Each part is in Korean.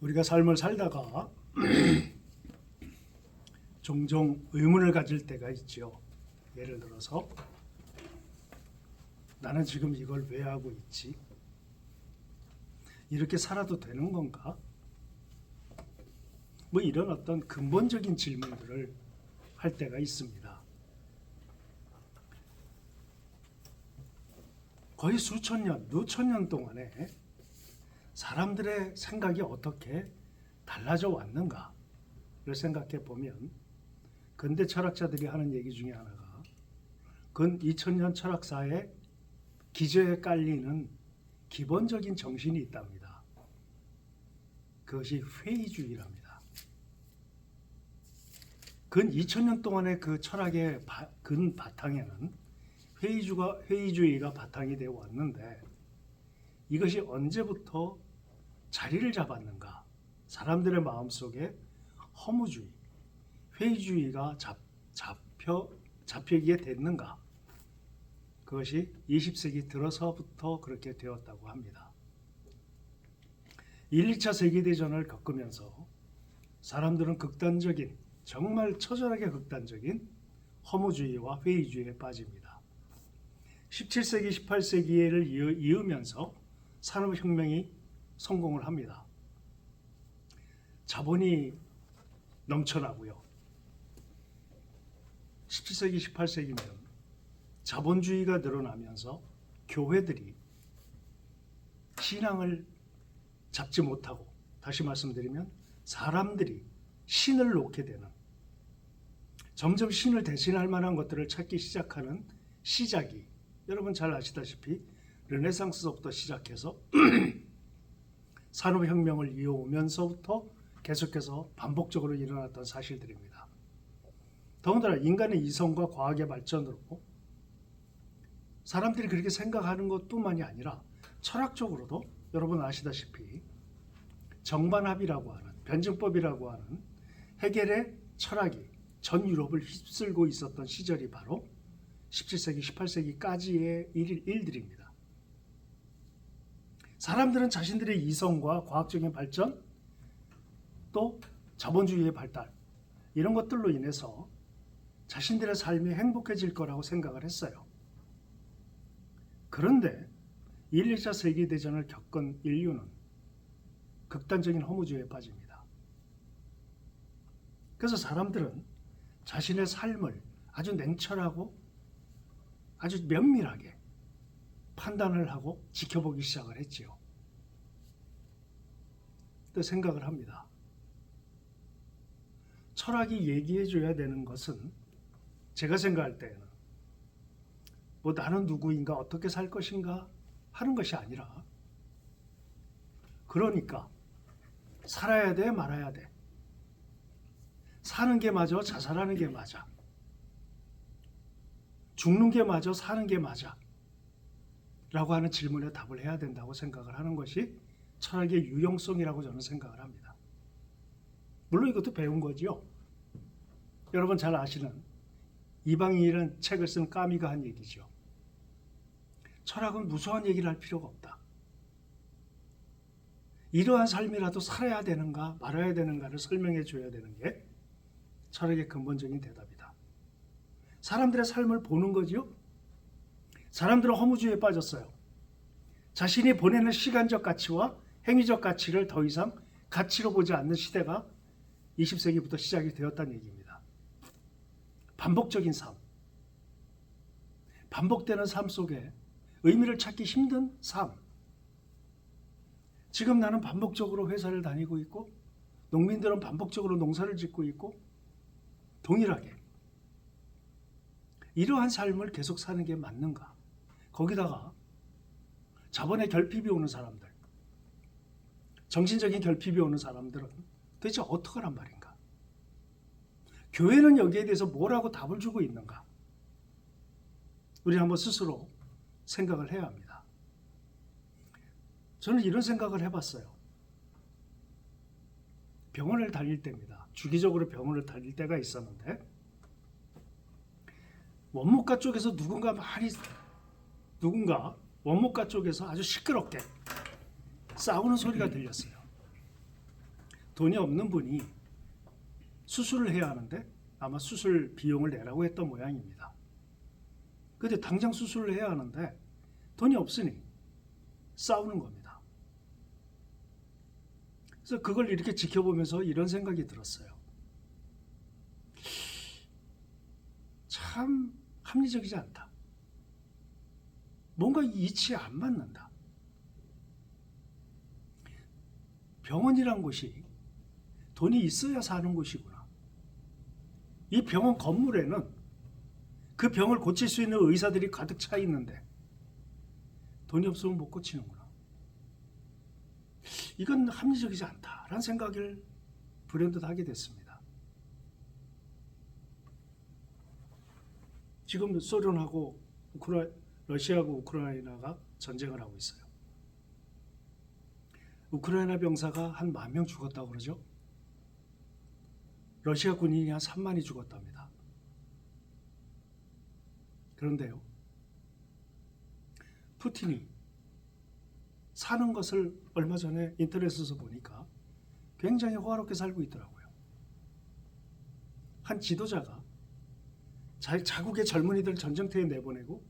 우리가 삶을 살다가 종종 의문을 가질 때가 있죠. 예를 들어서 나는 지금 이걸 왜 하고 있지? 이렇게 살아도 되는 건가? 뭐 이런 어떤 근본적인 질문들을 할 때가 있습니다. 거의 수천 년, 몇천 년 동안에 사람들의 생각이 어떻게 달라져 왔는가를 생각해 보면 근대 철학자들이 하는 얘기 중에 하나가 근 2000년 철학사의 기저에 깔리는 기본적인 정신이 있답니다. 그것이 회의주의랍니다. 근 2000년 동안의 그 철학의 근 바탕에는 회의주의가 바탕이 되어 왔는데 이것이 언제부터 자리를 잡았는가? 사람들의 마음속에 허무주의, 회의주의가 잡히게 됐는가? 그것이 20세기 들어서부터 그렇게 되었다고 합니다. 1, 2차 세계대전을 겪으면서 사람들은 극단적인, 정말 처절하게 극단적인 허무주의와 회의주의에 빠집니다. 17세기, 18세기를 이으면서 산업혁명이 성공을 합니다. 자본이 넘쳐나고요. 17세기, 18세기면 자본주의가 늘어나면서 교회들이 신앙을 잡지 못하고, 다시 말씀드리면 사람들이 신을 놓게 되는, 점점 신을 대신할 만한 것들을 찾기 시작하는 시작이 여러분 잘 아시다시피 르네상스서부터 시작해서 산업혁명을 이어오면서부터 계속해서 반복적으로 일어났던 사실들입니다. 더군다나 인간의 이성과 과학의 발전으로 사람들이 그렇게 생각하는 것뿐만이 아니라 철학적으로도 여러분 아시다시피 정반합이라고 하는, 변증법이라고 하는 해겔의 철학이 전 유럽을 휩쓸고 있었던 시절이 바로 17세기, 18세기까지의 일들입니다. 사람들은 자신들의 이성과 과학적인 발전, 또 자본주의의 발달, 이런 것들로 인해서 자신들의 삶이 행복해질 거라고 생각을 했어요. 그런데 1, 2차 세계대전을 겪은 인류는 극단적인 허무주의에 빠집니다. 그래서 사람들은 자신의 삶을 아주 냉철하고 아주 면밀하게 판단을 하고 지켜보기 시작을 했지요. 또 생각을 합니다. 철학이 얘기해 줘야 되는 것은 제가 생각할 때에는 뭐 나는 누구인가, 어떻게 살 것인가 하는 것이 아니라, 그러니까 살아야 돼, 말아야 돼, 사는 게 맞아, 자살하는 게 맞아, 죽는 게 맞아, 사는 게 맞아 라고 하는 질문에 답을 해야 된다고 생각을 하는 것이 철학의 유용성이라고 저는 생각을 합니다. 물론 이것도 배운 거지요. 여러분 잘 아시는 이방인이라는 책을 쓴 까미가 한 얘기죠. 철학은 무수한 얘기를 할 필요가 없다. 이러한 삶이라도 살아야 되는가 말아야 되는가를 설명해 줘야 되는 게 철학의 근본적인 대답이다. 사람들의 삶을 보는 거지요. 사람들은 허무주의에 빠졌어요. 자신이 보내는 시간적 가치와 행위적 가치를 더 이상 가치로 보지 않는 시대가 20세기부터 시작이 되었다는 얘기입니다. 반복적인 삶, 반복되는 삶 속에 의미를 찾기 힘든 삶. 지금 나는 반복적으로 회사를 다니고 있고, 농민들은 반복적으로 농사를 짓고 있고, 동일하게 이러한 삶을 계속 사는 게 맞는가? 거기다가 자본의 결핍이 오는 사람들, 정신적인 결핍이 오는 사람들은 도대체 어떡하란 말인가? 교회는 여기에 대해서 뭐라고 답을 주고 있는가? 우리 한번 스스로 생각을 해야 합니다. 저는 이런 생각을 해봤어요. 병원을 다닐 때입니다. 주기적으로 병원을 다닐 때가 있었는데 원목가 쪽에서 누군가 원목가 쪽에서 아주 시끄럽게 싸우는 소리가 들렸어요. 돈이 없는 분이 수술을 해야 하는데 아마 수술 비용을 내라고 했던 모양입니다. 근데 당장 수술을 해야 하는데 돈이 없으니 싸우는 겁니다. 그래서 그걸 이렇게 지켜보면서 이런 생각이 들었어요. 참 합리적이지 않다. 뭔가 이치에 안 맞는다. 병원이란 곳이 돈이 있어야 사는 곳이구나. 이 병원 건물에는 그 병을 고칠 수 있는 의사들이 가득 차 있는데 돈이 없으면 못 고치는구나. 이건 합리적이지 않다라는 생각을 불현듯 하게 됐습니다. 지금 소련하고 러시아하고 우크라이나가 전쟁을 하고 있어요. 우크라이나 병사가 한 10,000명 죽었다고 그러죠. 러시아 군인이 한 30,000이 죽었답니다. 그런데요, 푸틴이 사는 것을 얼마 전에 인터넷에서 보니까 굉장히 호화롭게 살고 있더라고요. 한 지도자가 자국의 젊은이들 전쟁터에 내보내고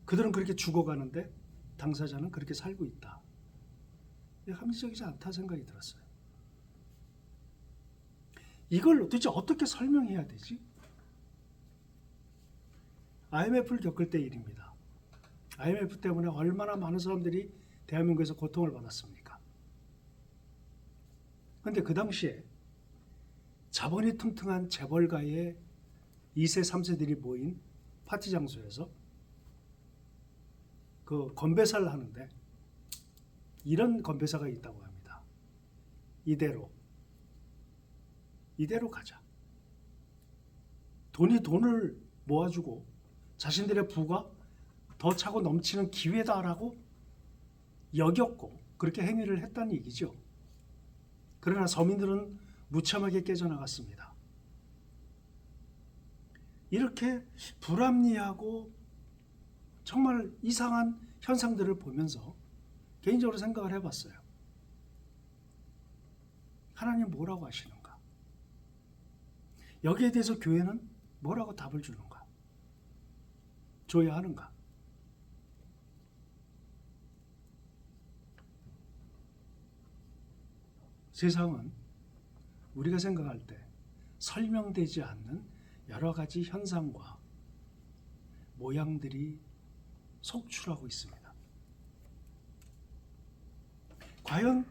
그들은 그렇게 죽어가는데 당사자는 그렇게 살고 있다. 합리적이지 않다 생각이 들었어요. 이걸 도대체 어떻게 설명해야 되지? IMF를 겪을 때 일입니다. IMF 때문에 얼마나 많은 사람들이 대한민국에서 고통을 받았습니까? 그런데 그 당시에 자본이 퉁퉁한 재벌가의 2세, 3세들이 모인 파티 장소에서 그 건배사를 하는데 이런 건배사가 있다고 합니다. 이대로 가자. 돈이 돈을 모아주고 자신들의 부가 더 차고 넘치는 기회다라고 여겼고 그렇게 행위를 했다는 얘기죠. 그러나 서민들은 무참하게 깨져나갔습니다. 이렇게 불합리하고 정말 이상한 현상들을 보면서 개인적으로 생각을 해봤어요. 하나님 뭐라고 하시는가? 여기에 대해서 교회는 뭐라고 답을 주는가? 줘야 하는가? 세상은 우리가 생각할 때 설명되지 않는 여러 가지 현상과 모양들이 속출하고 있습니다. 과연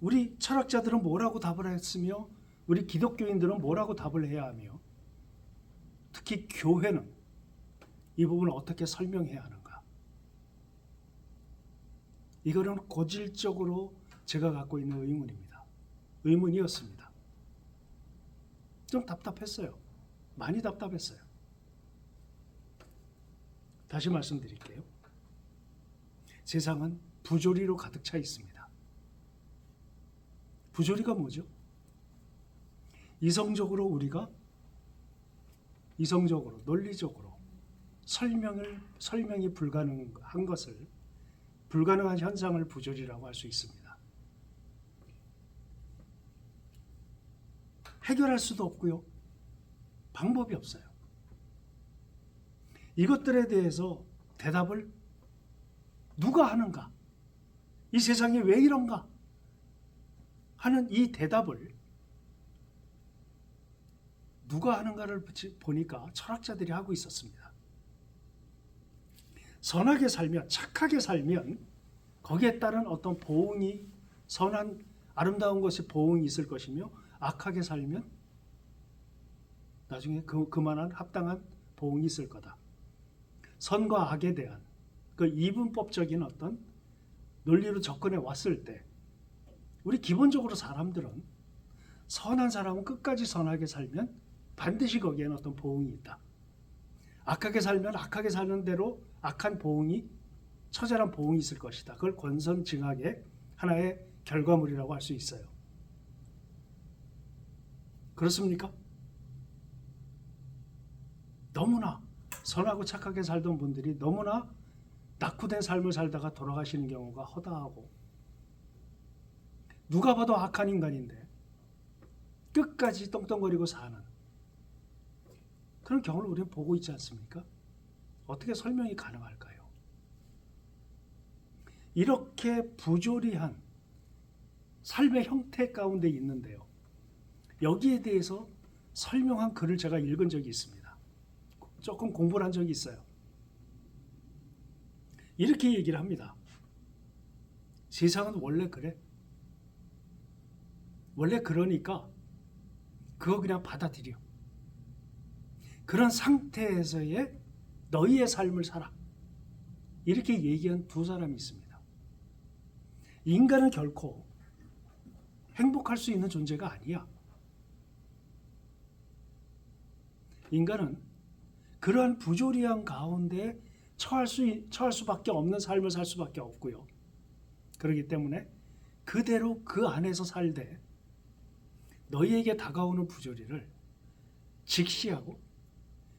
우리 철학자들은 뭐라고 답을 했으며 우리 기독교인들은 뭐라고 답을 해야 하며 특히 교회는 이 부분을 어떻게 설명해야 하는가? 이거는 고질적으로 제가 갖고 있는 의문입니다. 의문이었습니다. 좀 답답했어요. 많이 답답했어요. 다시 말씀드릴게요. 세상은 부조리로 가득 차 있습니다. 부조리가 뭐죠? 이성적으로 논리적으로 설명이 불가능한 것을 불가능한 현상을 부조리라고 할 수 있습니다. 해결할 수도 없고요. 방법이 없어요. 이것들에 대해서 대답을 누가 하는가? 이 세상이 왜 이런가? 하는 이 대답을 누가 하는가를 보니까 철학자들이 하고 있었습니다. 선하게 살면, 착하게 살면 거기에 따른 어떤 보응이 선한 아름다운 것이 보응이 있을 것이며 악하게 살면 나중에 그만한 합당한 보응이 있을 거다. 선과 악에 대한 그 이분법적인 어떤 논리로 접근해 왔을 때 우리 기본적으로 사람들은 선한 사람은 끝까지 선하게 살면 반드시 거기에는 어떤 보응이 있다. 악하게 살면 악하게 사는 대로 악한 보응이 처절한 보응이 있을 것이다. 그걸 권선징악의 하나의 결과물이라고 할 수 있어요. 그렇습니까? 너무나 선하고 착하게 살던 분들이 너무나 낙후된 삶을 살다가 돌아가시는 경우가 허다하고 누가 봐도 악한 인간인데 끝까지 떵떵거리고 사는 그런 경우를 우리는 보고 있지 않습니까? 어떻게 설명이 가능할까요? 이렇게 부조리한 삶의 형태 가운데 있는데요. 여기에 대해서 설명한 글을 제가 읽은 적이 있습니다. 조금 공부를 한 적이 있어요. 이렇게 얘기를 합니다. 세상은 원래 그래. 원래 그러니까 그거 그냥 받아들여. 그런 상태에서의 너희의 삶을 살아. 이렇게 얘기한 두 사람이 있습니다. 인간은 결코 행복할 수 있는 존재가 아니야. 인간은 그러한 부조리한 가운데 처할 수밖에 없는 삶을 살 수밖에 없고요. 그렇기 때문에 그대로 그 안에서 살되 너희에게 다가오는 부조리를 직시하고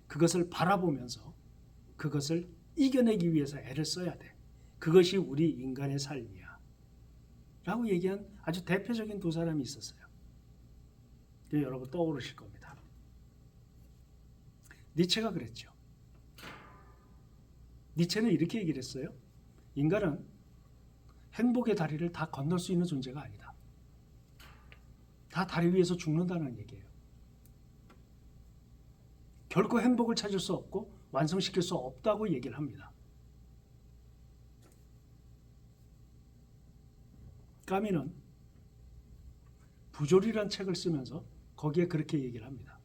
그것을 바라보면서 그것을 이겨내기 위해서 애를 써야 돼. 그것이 우리 인간의 삶이야. 라고 얘기한 아주 대표적인 두 사람이 있었어요. 여러분 떠오르실 겁니다. 니체가 그랬죠. 니체는 이렇게 얘기를 했어요. 인간은 행복의 다리를 다 건널 수 있는 존재가 아니다. 다 다리 위에서 죽는다는 얘기예요. 결코 행복을 찾을 수 없고 완성시킬 수 없다고 얘기를 합니다. 까미는 부조리란 책을 쓰면서 거기에 그렇게 얘기를 합니다.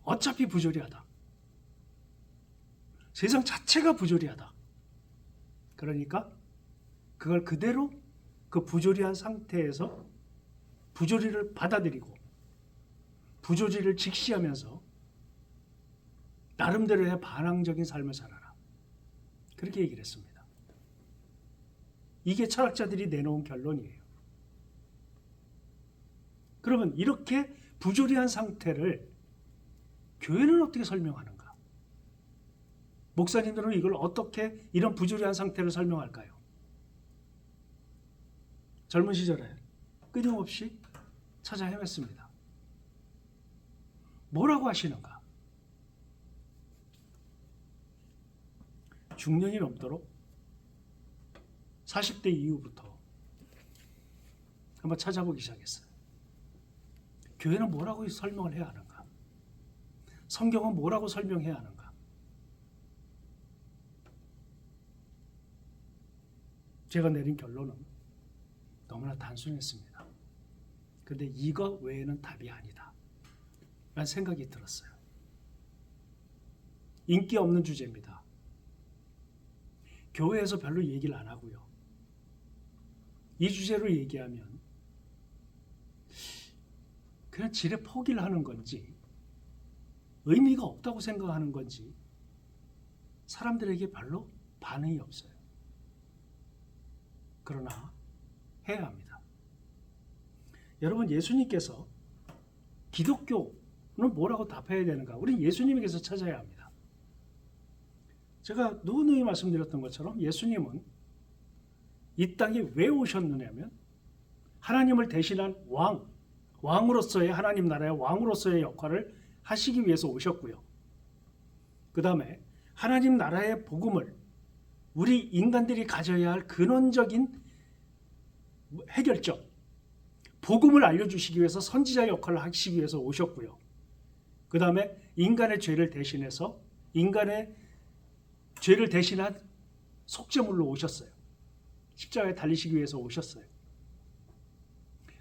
어차피 부조리하다. 세상 자체가 부조리하다. 그러니까 그걸 그대로 그 부조리한 상태에서 부조리를 받아들이고 부조리를 직시하면서 나름대로의 반항적인 삶을 살아라. 그렇게 얘기를 했습니다. 이게 철학자들이 내놓은 결론이에요. 그러면 이렇게 부조리한 상태를 교회는 어떻게 설명하는가? 목사님들은 이걸 어떻게 이런 부조리한 상태를 설명할까요? 젊은 시절에 끊임없이 찾아 헤맸습니다. 뭐라고 하시는가? 중년이 넘도록 40대 이후부터 한번 찾아보기 시작했어요. 교회는 뭐라고 설명을 해야 하는가? 성경은 뭐라고 설명해야 하는가? 제가 내린 결론은 너무나 단순했습니다. 그런데 이거 외에는 답이 아니다 라는 생각이 들었어요. 인기 없는 주제입니다. 교회에서 별로 얘기를 안 하고요. 이 주제로 얘기하면 그냥 지레 포기를 하는 건지 의미가 없다고 생각하는 건지 사람들에게 별로 반응이 없어요. 그러나 해야 합니다. 여러분, 예수님께서 기독교는 뭐라고 답해야 되는가? 우리 예수님에게서 찾아야 합니다. 제가 누누이 말씀드렸던 것처럼 예수님은 이 땅에 왜 오셨느냐면 하나님을 대신한 왕으로서의 하나님 나라의 왕으로서의 역할을 하시기 위해서 오셨고요. 그 다음에 하나님 나라의 복음을 우리 인간들이 가져야 할 근원적인 해결점, 복음을 알려주시기 위해서 선지자 역할을 하시기 위해서 오셨고요. 그 다음에 인간의 죄를 대신해서 인간의 죄를 대신한 속죄물로 오셨어요. 십자가에 달리시기 위해서 오셨어요.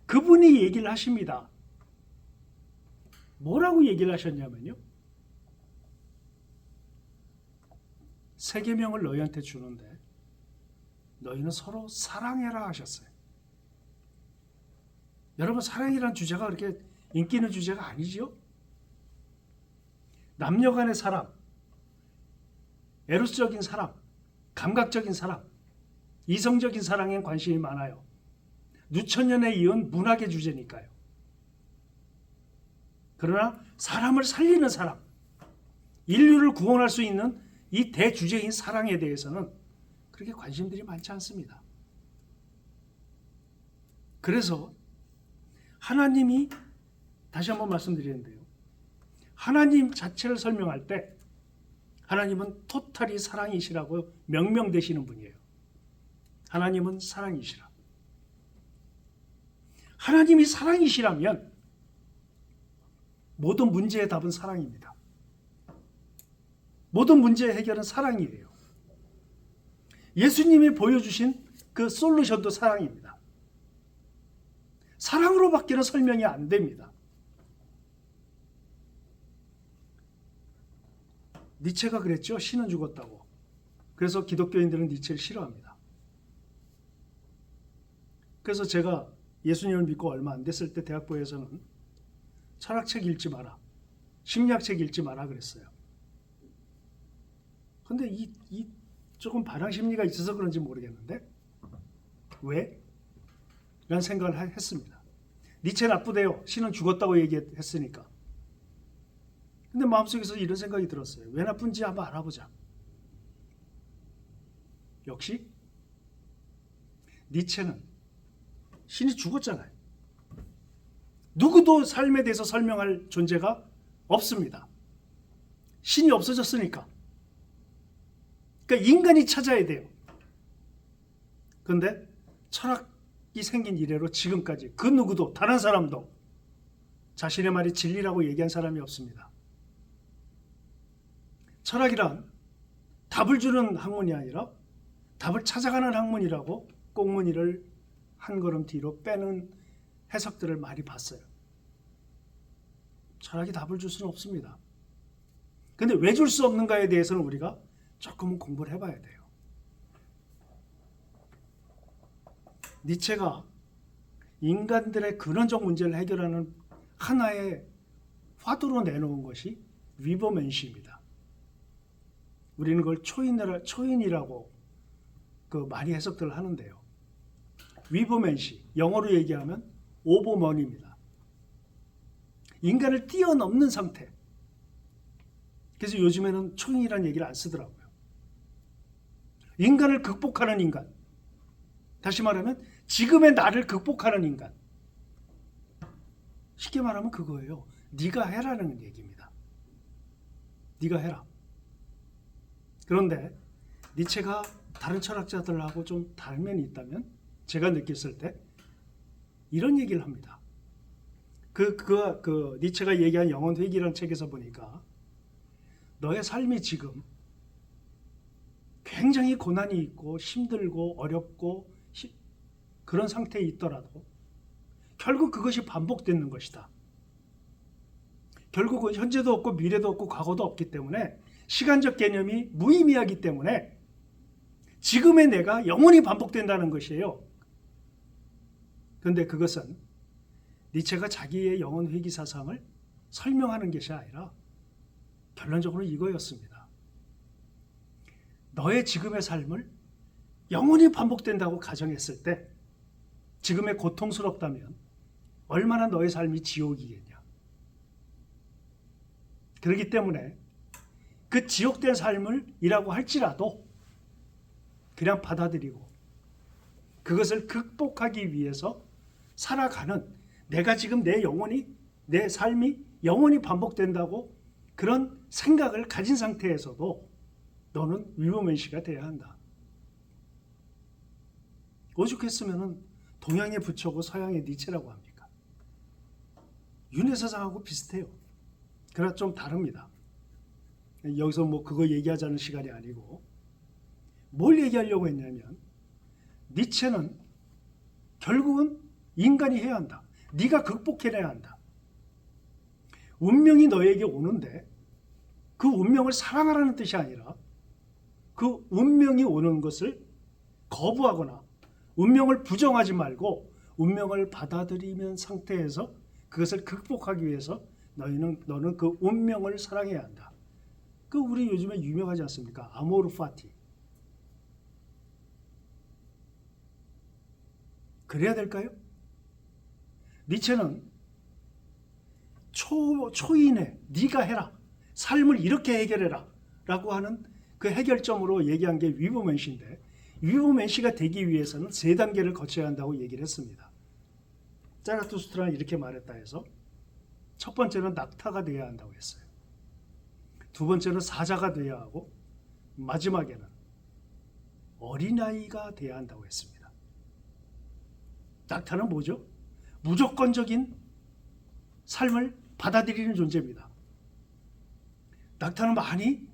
그분이 얘기를 하십니다. 뭐라고 얘기를 하셨냐면요. 세 계명을 너희한테 주는데 너희는 서로 사랑해라 하셨어요. 여러분, 사랑이란 주제가 그렇게 인기 있는 주제가 아니죠. 남녀 간의 사랑, 에로스적인 사랑, 감각적인 사랑, 이성적인 사랑에 관심이 많아요. 누천년에 이은 문학의 주제니까요. 그러나 사람을 살리는 사랑, 인류를 구원할 수 있는 이 대주제인 사랑에 대해서는 그렇게 관심들이 많지 않습니다. 그래서 하나님이 다시 한번 말씀드리는데요. 하나님 자체를 설명할 때 하나님은 토탈이 사랑이시라고 명명되시는 분이에요. 하나님은 사랑이시라. 하나님이 사랑이시라면 모든 문제의 답은 사랑입니다. 모든 문제의 해결은 사랑이에요. 예수님이 보여주신 그 솔루션도 사랑입니다. 사랑으로밖에는 설명이 안 됩니다. 니체가 그랬죠. 신은 죽었다고. 그래서 기독교인들은 니체를 싫어합니다. 그래서 제가 예수님을 믿고 얼마 안 됐을 때 대학부에서는 철학책 읽지 마라, 심리학책 읽지 마라 그랬어요. 근데 이 조금 반항심리가 있어서 그런지 모르겠는데 왜? 라는 생각을 했습니다. 니체 나쁘대요. 신은 죽었다고 얘기했으니까. 근데 마음속에서 이런 생각이 들었어요. 왜 나쁜지 한번 알아보자. 역시 니체는 신이 죽었잖아요. 누구도 삶에 대해서 설명할 존재가 없습니다. 신이 없어졌으니까. 그러니까 인간이 찾아야 돼요. 그런데 철학이 생긴 이래로 지금까지 그 누구도 단 한 사람도 자신의 말이 진리라고 얘기한 사람이 없습니다. 철학이란 답을 주는 학문이 아니라 답을 찾아가는 학문이라고 꽁무니를 한 걸음 뒤로 빼는 해석들을 많이 봤어요. 철학이 답을 줄 수는 없습니다. 근데 왜 줄 수 없는가에 대해서는 우리가 조금은 공부를 해봐야 돼요. 니체가 인간들의 근원적 문제를 해결하는 하나의 화두로 내놓은 것이 위버맨시입니다. 우리는 그걸 초인이라고 많이 해석들을 하는데요. 위버맨시, 영어로 얘기하면 오버먼입니다. 인간을 뛰어넘는 상태. 그래서 요즘에는 초인이라는 얘기를 안 쓰더라고요. 인간을 극복하는 인간. 다시 말하면 지금의 나를 극복하는 인간. 쉽게 말하면 그거예요. 네가 해라는 얘기입니다. 네가 해라. 그런데 니체가 다른 철학자들하고 좀 다른 면이 있다면 제가 느꼈을 때 이런 얘기를 합니다. 니체가 얘기한 영혼회귀라는 책에서 보니까 너의 삶이 지금 굉장히 고난이 있고 힘들고 어렵고 그런 상태에 있더라도 결국 그것이 반복되는 것이다. 결국은 현재도 없고 미래도 없고 과거도 없기 때문에 시간적 개념이 무의미하기 때문에 지금의 내가 영원히 반복된다는 것이에요. 그런데 그것은 니체가 자기의 영혼 회귀 사상을 설명하는 것이 아니라 결론적으로 이거였습니다. 너의 지금의 삶을 영원히 반복된다고 가정했을 때 지금의 고통스럽다면 얼마나 너의 삶이 지옥이겠냐. 그렇기 때문에 그 지옥된 삶을 이라고 할지라도 그냥 받아들이고 그것을 극복하기 위해서 살아가는 내가 지금 내 삶이 영원히 반복된다고 그런 생각을 가진 상태에서도 너는 위버맨시가 돼야 한다. 오죽했으면 동양의 부처고 서양의 니체라고 합니까? 윤회 사상하고 비슷해요. 그러나 좀 다릅니다. 여기서 그거 얘기하자는 시간이 아니고 뭘 얘기하려고 했냐면 니체는 결국은 인간이 해야 한다. 네가 극복해내야 한다. 운명이 너에게 오는데 그 운명을 사랑하라는 뜻이 아니라 그 운명이 오는 것을 거부하거나 운명을 부정하지 말고 운명을 받아들이는 상태에서 그것을 극복하기 위해서 너는 그 운명을 사랑해야 한다. 우리 요즘에 유명하지 않습니까? 아모르 파티. 그래야 될까요? 니체는 초인의 네가 해라. 삶을 이렇게 해결해라. 라고 하는 그 해결점으로 얘기한 게 위버맨시인데 위버맨시가 되기 위해서는 3단계를 거쳐야 한다고 얘기를 했습니다. 자라투스트라는 이렇게 말했다 해서 첫 번째는 낙타가 되어야 한다고 했어요. 두 번째는 사자가 되어야 하고 마지막에는 어린아이가 되어야 한다고 했습니다. 낙타는 뭐죠? 무조건적인 삶을 받아들이는 존재입니다. 낙타는 많이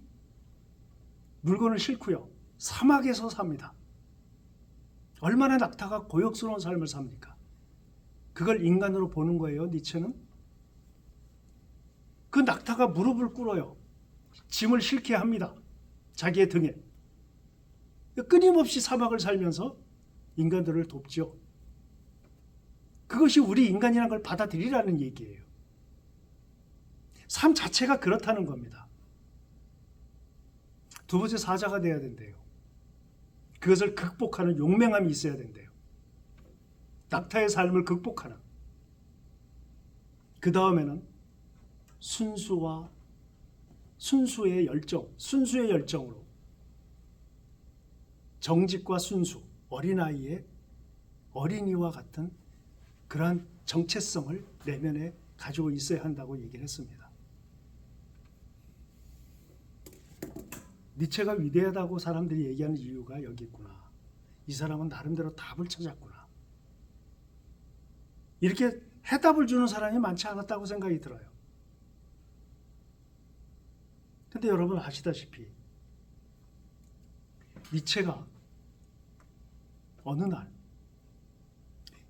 물건을 싣고요. 사막에서 삽니다. 얼마나 낙타가 고역스러운 삶을 삽니까? 그걸 인간으로 보는 거예요, 니체는. 그 낙타가 무릎을 꿇어요. 짐을 싣게 합니다. 자기의 등에. 끊임없이 사막을 살면서 인간들을 돕죠. 그것이 우리 인간이라는 걸 받아들이라는 얘기예요. 삶 자체가 그렇다는 겁니다. 두 번째, 사자가 돼야 된대요. 그것을 극복하는 용맹함이 있어야 된대요. 낙타의 삶을 극복하는. 그 다음에는 순수의 열정으로 정직과 순수, 어린이와 같은 그러한 정체성을 내면에 가지고 있어야 한다고 얘기를 했습니다. 니체가 위대하다고 사람들이 얘기하는 이유가 여기 있구나. 이 사람은 나름대로 답을 찾았구나. 이렇게 해답을 주는 사람이 많지 않았다고 생각이 들어요. 근데 여러분 아시다시피 니체가 어느 날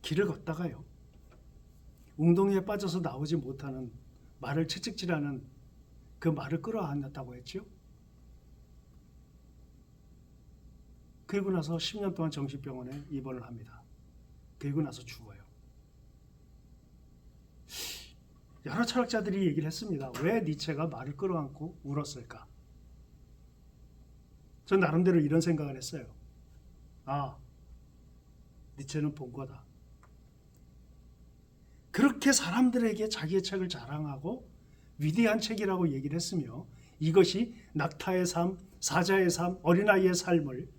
길을 걷다가요, 웅덩이에 빠져서 나오지 못하는 말을 채찍질하는 그 말을 끌어안았다고 했죠. 그리고 나서 10년 동안 정신병원에 입원을 합니다. 그리고 나서 죽어요. 여러 철학자들이 얘기를 했습니다. 왜 니체가 말을 끌어안고 울었을까? 전 나름대로 이런 생각을 했어요. 니체는 본 거다. 그렇게 사람들에게 자기의 책을 자랑하고 위대한 책이라고 얘기를 했으며, 이것이 낙타의 삶, 사자의 삶, 어린아이의 삶을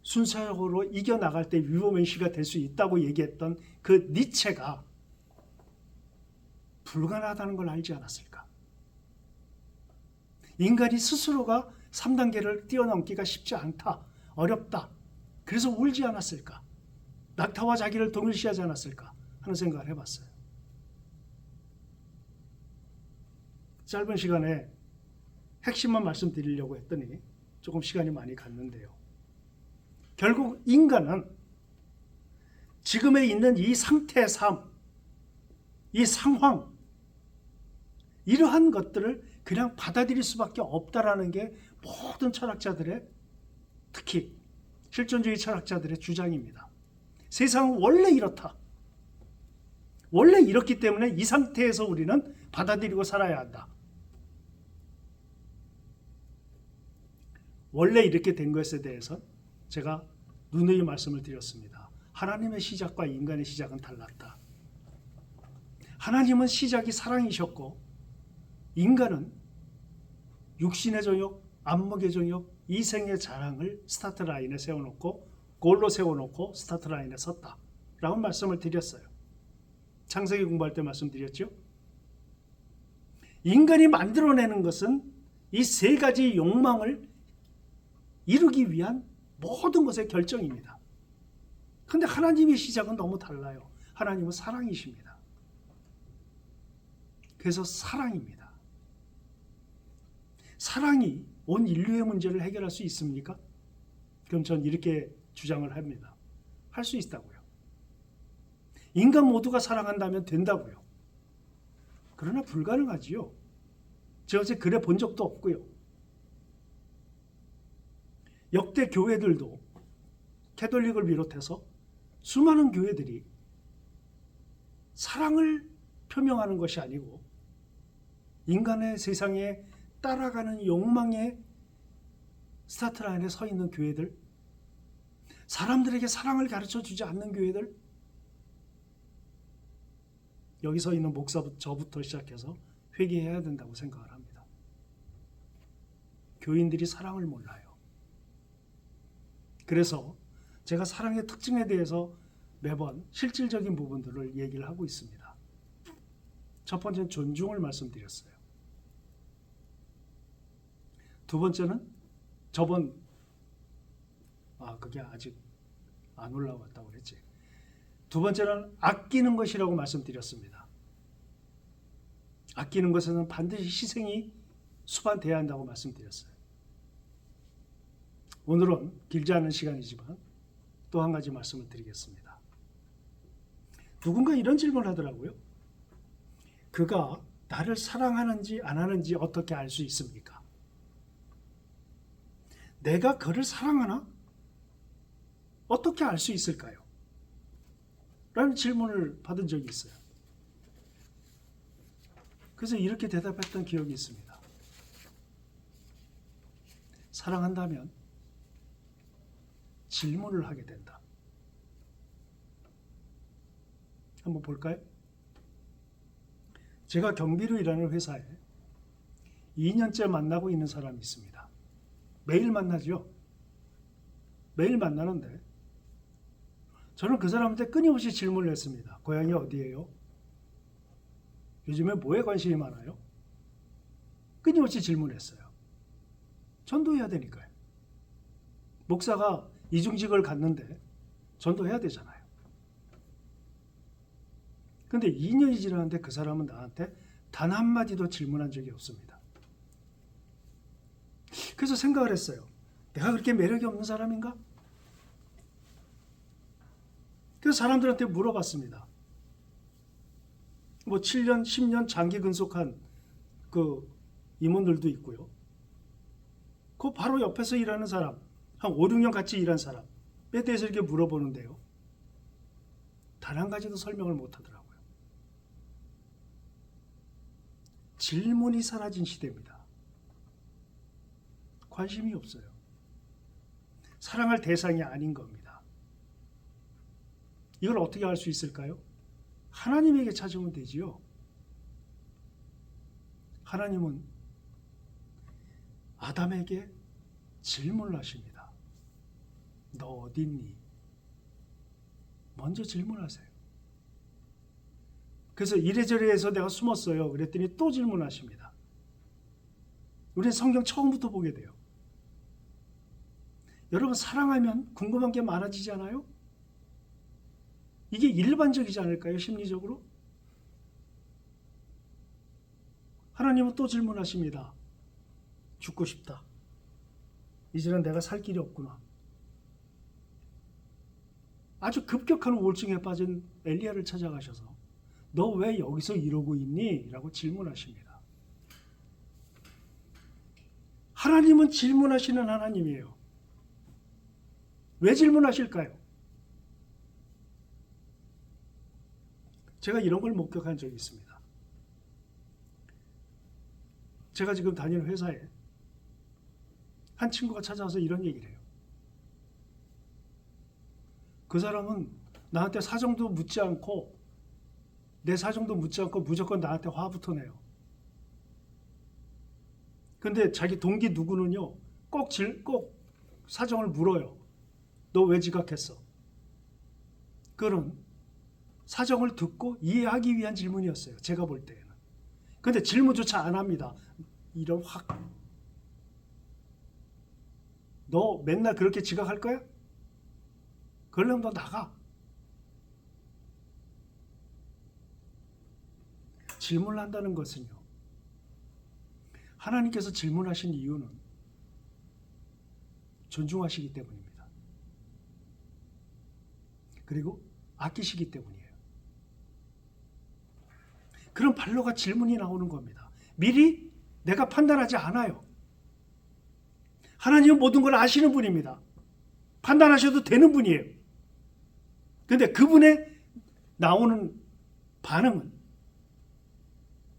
순차적으로 이겨나갈 때 위로맨시가 될 수 있다고 얘기했던 그 니체가 불가능하다는 걸 알지 않았을까? 인간이 스스로가 3단계를 뛰어넘기가 쉽지 않다, 어렵다. 그래서 울지 않았을까? 낙타와 자기를 동일시하지 않았을까 하는 생각을 해봤어요. 짧은 시간에 핵심만 말씀드리려고 했더니 조금 시간이 많이 갔는데요. 결국 인간은 지금에 있는 이 상태의 삶, 이 상황, 이러한 것들을 그냥 받아들일 수밖에 없다라는 게 모든 철학자들의, 특히 실존주의 철학자들의 주장입니다. 세상은 원래 이렇다. 원래 이렇기 때문에 이 상태에서 우리는 받아들이고 살아야 한다. 원래 이렇게 된 것에 대해서 제가 누누이 말씀을 드렸습니다. 하나님의 시작과 인간의 시작은 달랐다. 하나님은 시작이 사랑이셨고, 인간은 육신의 정욕, 안목의 정욕, 이생의 자랑을 스타트 라인에 세워놓고, 골로 세워놓고 스타트 라인에 섰다 라고 말씀을 드렸어요. 창세기 공부할 때 말씀드렸죠. 인간이 만들어내는 것은 이 세 가지 욕망을 이루기 위한 모든 것의 결정입니다. 그런데 하나님의 시작은 너무 달라요. 하나님은 사랑이십니다. 그래서 사랑입니다. 사랑이 온 인류의 문제를 해결할 수 있습니까? 그럼 전 이렇게 주장을 합니다. 할 수 있다고요. 인간 모두가 사랑한다면 된다고요. 그러나 불가능하지요. 제가 어제 그래 본 적도 없고요. 역대 교회들도 캐톨릭을 비롯해서 수많은 교회들이 사랑을 표명하는 것이 아니고 인간의 세상에 따라가는 욕망의 스타트라인에 서 있는 교회들, 사람들에게 사랑을 가르쳐 주지 않는 교회들, 여기 서 있는 목사부터 저부터 시작해서 회개해야 된다고 생각을 합니다. 교인들이 사랑을 몰라요. 그래서 제가 사랑의 특징에 대해서 매번 실질적인 부분들을 얘기를 하고 있습니다. 첫 번째는 존중을 말씀드렸어요. 두 번째는 그게 아직 안 올라왔다고 그랬지. 두 번째는 아끼는 것이라고 말씀드렸습니다. 아끼는 것에는 반드시 희생이 수반돼야 한다고 말씀드렸어요. 오늘은 길지 않은 시간이지만 또 한 가지 말씀을 드리겠습니다. 누군가 이런 질문을 하더라고요. 그가 나를 사랑하는지 안 하는지 어떻게 알 수 있습니까? 내가 그를 사랑하나? 어떻게 알 수 있을까요? 라는 질문을 받은 적이 있어요. 그래서 이렇게 대답했던 기억이 있습니다. 사랑한다면 질문을 하게 된다. 한번 볼까요? 제가 경비로 일하는 회사에 2년째 만나고 있는 사람이 있습니다. 매일 만나죠. 매일 만나는데 저는 그 사람한테 끊임없이 질문을 했습니다. 고향이 어디예요? 요즘에 뭐에 관심이 많아요? 끊임없이 질문했어요. 전도해야 되니까요. 목사가 이중직을 갖는데 전도해야 되잖아요. 근데 2년이 지났는데 그 사람은 나한테 단 한마디도 질문한 적이 없습니다. 그래서 생각을 했어요. 내가 그렇게 매력이 없는 사람인가? 그래서 사람들한테 물어봤습니다. 7년, 10년 장기 근속한 그 임원들도 있고요. 그 바로 옆에서 일하는 사람, 한 5, 6년 같이 일한 사람에 대해서 이렇게 물어보는데요. 단 한 가지도 설명을 못 하더라고요. 질문이 사라진 시대입니다. 관심이 없어요. 사랑할 대상이 아닌 겁니다. 이걸 어떻게 할 수 있을까요? 하나님에게 찾으면 되지요. 하나님은 아담에게 질문을 하십니다. 너 어디 있니? 먼저 질문하세요. 그래서 이래저래 해서 내가 숨었어요. 그랬더니 또 질문하십니다. 우리는 성경 처음부터 보게 돼요. 여러분, 사랑하면 궁금한 게 많아지지 않아요? 이게 일반적이지 않을까요? 심리적으로? 하나님은 또 질문하십니다. 죽고 싶다. 이제는 내가 살 길이 없구나. 아주 급격한 우울증에 빠진 엘리야를 찾아가셔서 너 왜 여기서 이러고 있니? 라고 질문하십니다. 하나님은 질문하시는 하나님이에요. 왜 질문하실까요? 제가 이런 걸 목격한 적이 있습니다. 제가 지금 다니는 회사에 한 친구가 찾아와서 이런 얘기를 해요. 그 사람은 나한테 사정도 묻지 않고 내 사정도 묻지 않고 무조건 나한테 화부터 내요. 근데 자기 동기 누구는요 꼭 사정을 물어요. 너 왜 지각했어? 그런 사정을 듣고 이해하기 위한 질문이었어요. 제가 볼 때에는. 근데 질문조차 안 합니다. 이런 확. 너 맨날 그렇게 지각할 거야? 그러려면 너 나가. 질문을 한다는 것은요. 하나님께서 질문하신 이유는 존중하시기 때문입니다. 그리고 아끼시기 때문이에요. 그런 발로가 질문이 나오는 겁니다. 미리 내가 판단하지 않아요. 하나님은 모든 걸 아시는 분입니다. 판단하셔도 되는 분이에요. 그런데 그분의 나오는 반응은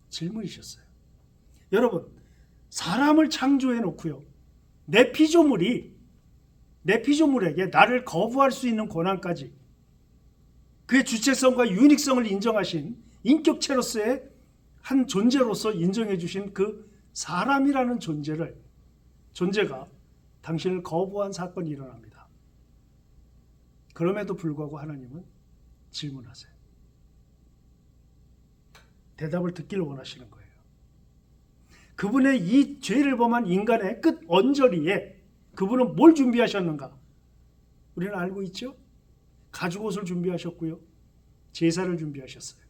질문이셨어요. 여러분, 사람을 창조해 놓고요. 내 피조물에게 나를 거부할 수 있는 권한까지 그의 주체성과 유닉성을 인정하신 인격체로서의 한 존재로서 인정해 주신 그 사람이라는 존재가 당신을 거부한 사건이 일어납니다. 그럼에도 불구하고 하나님은 질문하세요. 대답을 듣기를 원하시는 거예요. 그분의 이 죄를 범한 인간의 끝 언저리에 그분은 뭘 준비하셨는가? 우리는 알고 있죠? 가죽옷을 준비하셨고요. 제사를 준비하셨어요.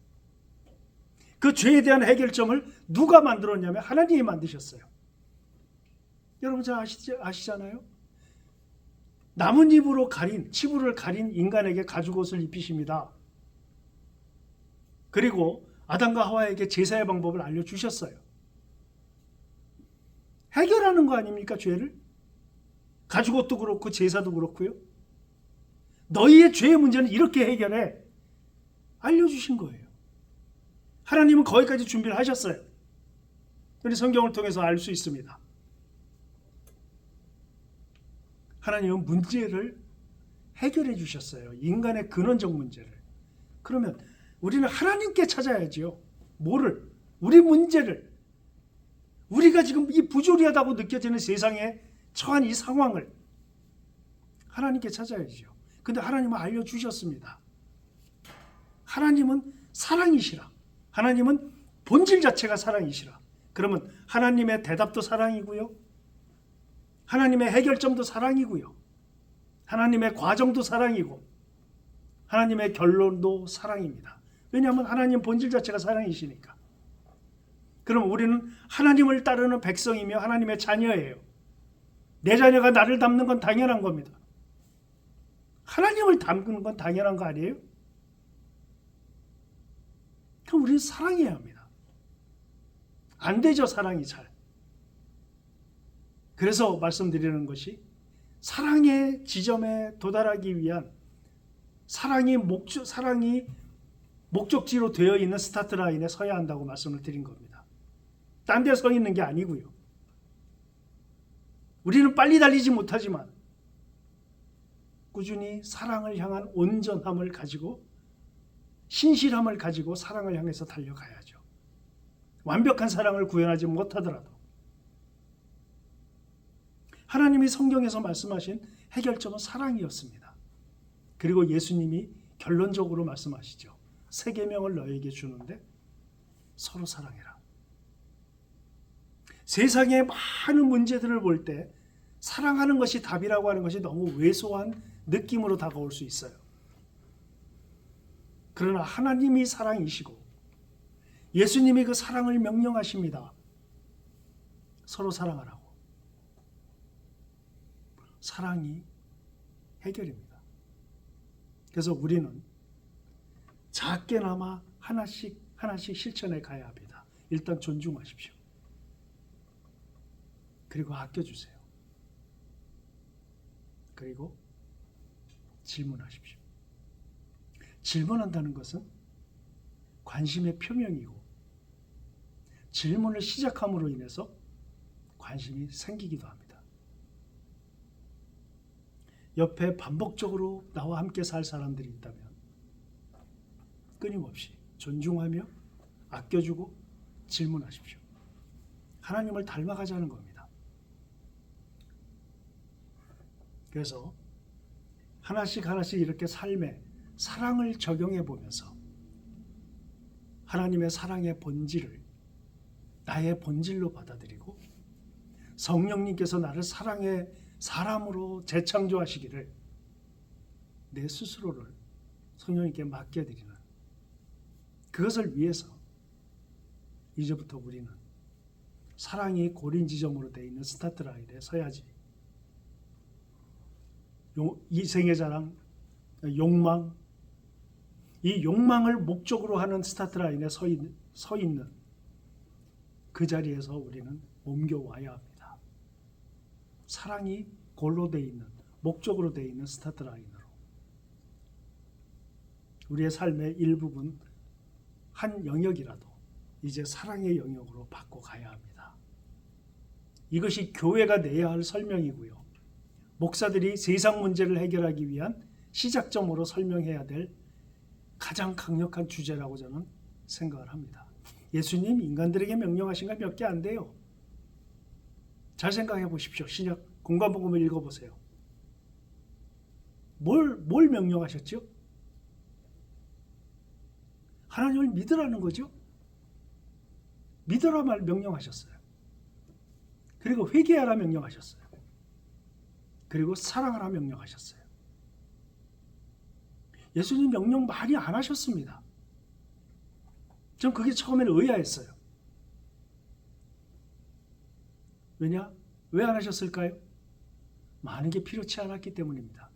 그 죄에 대한 해결점을 누가 만들었냐면 하나님이 만드셨어요. 여러분 잘 아시잖아요? 나뭇잎으로 가린, 치부를 가린 인간에게 가죽옷을 입히십니다. 그리고 아담과 하와에게 제사의 방법을 알려주셨어요. 해결하는 거 아닙니까, 죄를? 가죽옷도 그렇고 제사도 그렇고요. 너희의 죄의 문제는 이렇게 해결해. 알려주신 거예요. 하나님은 거기까지 준비를 하셨어요. 우리 성경을 통해서 알 수 있습니다. 하나님은 문제를 해결해 주셨어요. 인간의 근원적 문제를. 그러면 우리는 하나님께 찾아야지요. 뭐를? 우리 문제를. 우리가 지금 이 부조리하다고 느껴지는 세상에 처한 이 상황을 하나님께 찾아야지요. 근데 하나님은 알려주셨습니다. 하나님은 사랑이시라. 하나님은 본질 자체가 사랑이시라. 그러면 하나님의 대답도 사랑이고요. 하나님의 해결점도 사랑이고요. 하나님의 과정도 사랑이고 하나님의 결론도 사랑입니다. 왜냐하면 하나님 본질 자체가 사랑이시니까. 그럼 우리는 하나님을 따르는 백성이며 하나님의 자녀예요. 내 자녀가 나를 닮는 건 당연한 겁니다. 하나님을 닮는 건 당연한 거 아니에요? 그럼 우리는 사랑해야 합니다. 안 되죠, 사랑이 잘. 그래서 말씀드리는 것이 사랑의 지점에 도달하기 위한 사랑이 목적지로 되어 있는 스타트 라인에 서야 한다고 말씀을 드린 겁니다. 딴 데 서 있는 게 아니고요. 우리는 빨리 달리지 못하지만 꾸준히 사랑을 향한 온전함을 가지고 신실함을 가지고 사랑을 향해서 달려가야죠. 완벽한 사랑을 구현하지 못하더라도 하나님이 성경에서 말씀하신 해결점은 사랑이었습니다. 그리고 예수님이 결론적으로 말씀하시죠. 새 계명을 너에게 주는데 서로 사랑해라. 세상의 많은 문제들을 볼 때 사랑하는 것이 답이라고 하는 것이 너무 왜소한 느낌으로 다가올 수 있어요. 그러나 하나님이 사랑이시고 예수님이 그 사랑을 명령하십니다. 서로 사랑하라고. 사랑이 해결입니다. 그래서 우리는 작게나마 하나씩 실천해 가야 합니다. 일단 존중하십시오. 그리고 아껴주세요. 그리고 질문하십시오. 질문한다는 것은 관심의 표명이고 질문을 시작함으로 인해서 관심이 생기기도 합니다. 옆에 반복적으로 나와 함께 살 사람들이 있다면 끊임없이 존중하며 아껴주고 질문하십시오. 하나님을 닮아가자는 겁니다. 그래서 하나씩 이렇게 삶에 사랑을 적용해 보면서 하나님의 사랑의 본질을 나의 본질로 받아들이고 성령님께서 나를 사랑의 사람으로 재창조하시기를 내 스스로를 성령님께 맡겨드리는 그것을 위해서 이제부터 우리는 사랑이 고린 지점으로 되어 있는 스타트 라인에 서야지. 이생의 자랑, 욕망, 이 욕망을 목적으로 하는 스타트 라인에 서 있는 그 자리에서 우리는 옮겨와야 합니다. 사랑이 골로 되어 있는, 목적으로 되어 있는 스타트 라인으로 우리의 삶의 일부분 한 영역이라도 이제 사랑의 영역으로 바꿔가야 합니다. 이것이 교회가 내야 할 설명이고요. 목사들이 세상 문제를 해결하기 위한 시작점으로 설명해야 될 가장 강력한 주제라고 저는 생각을 합니다. 예수님 인간들에게 명령하신 거 몇 개 안 돼요. 잘 생각해 보십시오. 신약 공관복음을 읽어보세요. 뭘 명령하셨죠? 하나님을 믿으라는 거죠. 믿으라 말 명령하셨어요. 그리고 회개하라 명령하셨어요. 그리고 사랑하라 명령하셨어요. 예수님 명령 많이 안 하셨습니다. 전 그게 처음에는 의아했어요. 왜냐? 왜 안 하셨을까요? 많은 게 필요치 않았기 때문입니다.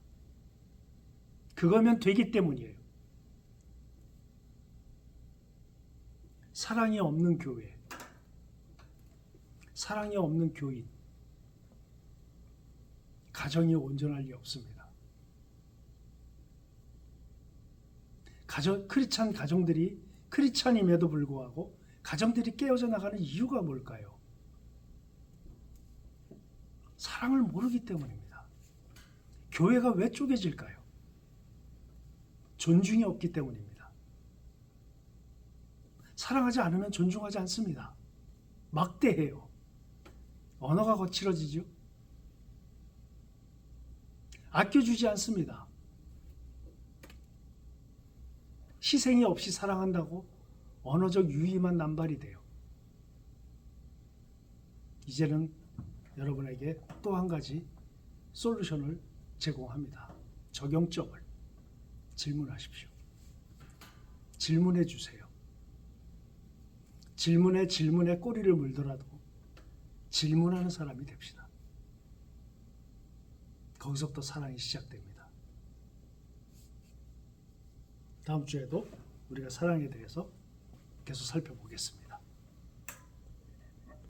그거면 되기 때문이에요. 사랑이 없는 교회, 사랑이 없는 교인, 가정이 온전할 리 없습니다. 크리스찬 가정들이 크리스찬임에도 불구하고 가정들이 깨어져 나가는 이유가 뭘까요? 사랑을 모르기 때문입니다. 교회가 왜 쪼개질까요? 존중이 없기 때문입니다. 사랑하지 않으면 존중하지 않습니다. 막대해요. 언어가 거칠어지죠. 아껴주지 않습니다. 희생이 없이 사랑한다고 언어적 유의만 남발이 돼요. 이제는 여러분에게 또 한 가지 솔루션을 제공합니다. 적용점을 질문하십시오. 질문해 주세요. 질문에 꼬리를 물더라도 질문하는 사람이 됩시다. 거기서부터 사랑이 시작됩니다. 다음 주에도 우리가 사랑에 대해서 계속 살펴보겠습니다.